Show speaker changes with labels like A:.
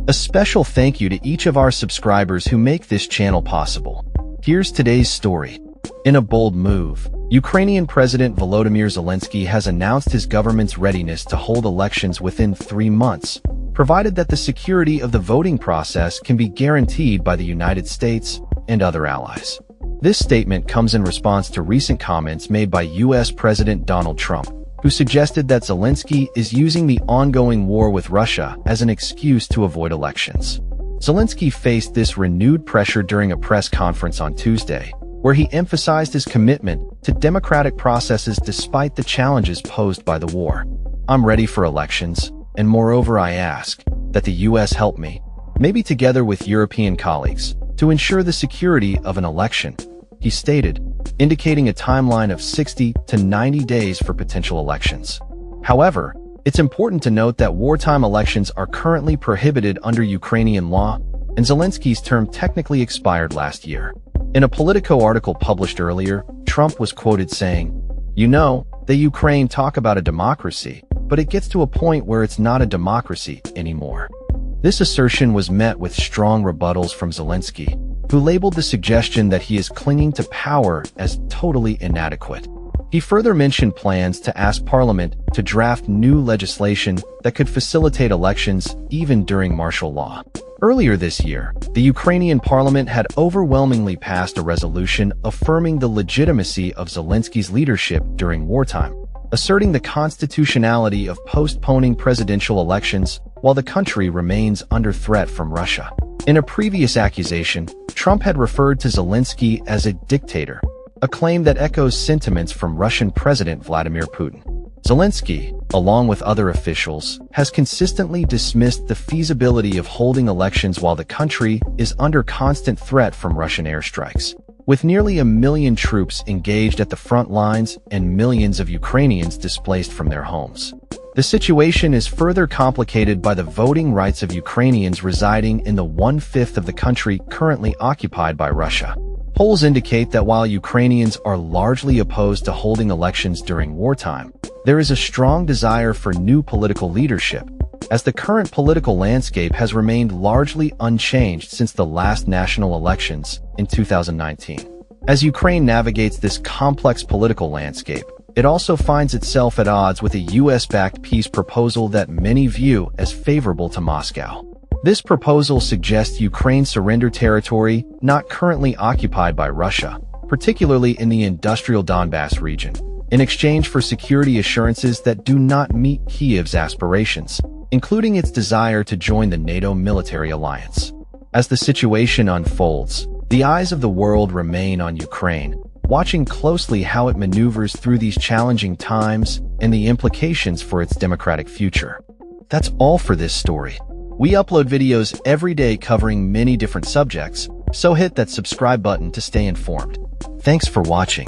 A: A special thank you to each of our subscribers who make this channel possible. Here's today's story. In a bold move, Ukrainian President Volodymyr Zelenskyy has announced his government's readiness to hold elections within 3 months, provided that the security of the voting process can be guaranteed by the United States and other allies. This statement comes in response to recent comments made by U.S. President Donald Trump, who suggested that Zelenskyy is using the ongoing war with Russia as an excuse to avoid elections. Zelenskyy faced this renewed pressure during a press conference on Tuesday, where he emphasized his commitment to democratic processes despite the challenges posed by the war. "I'm ready for elections, and moreover I ask that the U.S. help me, maybe together with European colleagues, to ensure the security of an election," he stated, indicating a timeline of 60 to 90 days for potential elections. However, it's important to note that wartime elections are currently prohibited under Ukrainian law, and Zelenskyy's term technically expired last year. In a Politico article published earlier, Trump was quoted saying, "You know, the Ukraine talk about a democracy, but it gets to a point where it's not a democracy anymore." This assertion was met with strong rebuttals from Zelenskyy, who labeled the suggestion that he is clinging to power as totally inadequate. He further mentioned plans to ask Parliament to draft new legislation that could facilitate elections even during martial law. Earlier this year, the Ukrainian parliament had overwhelmingly passed a resolution affirming the legitimacy of Zelenskyy's leadership during wartime, asserting the constitutionality of postponing presidential elections while the country remains under threat from Russia. In a previous accusation, Trump had referred to Zelenskyy as a dictator, a claim that echoes sentiments from Russian President Vladimir Putin. Zelenskyy, along with other officials, has consistently dismissed the feasibility of holding elections while the country is under constant threat from Russian airstrikes. With nearly 1 million troops engaged at the front lines and millions of Ukrainians displaced from their homes, the situation is further complicated by the voting rights of Ukrainians residing in the 1/5 of the country currently occupied by Russia. Polls indicate that while Ukrainians are largely opposed to holding elections during wartime, there is a strong desire for new political leadership, as the current political landscape has remained largely unchanged since the last national elections in 2019. As Ukraine navigates this complex political landscape, it also finds itself at odds with a U.S.-backed peace proposal that many view as favorable to Moscow. This proposal suggests Ukraine surrender territory not currently occupied by Russia, particularly in the industrial Donbass region, in exchange for security assurances that do not meet Kyiv's aspirations, including its desire to join the NATO military alliance. As the situation unfolds, the eyes of the world remain on Ukraine, watching closely how it maneuvers through these challenging times and the implications for its democratic future. That's all for this story. We upload videos every day covering many different subjects, so hit that subscribe button to stay informed. Thanks for watching.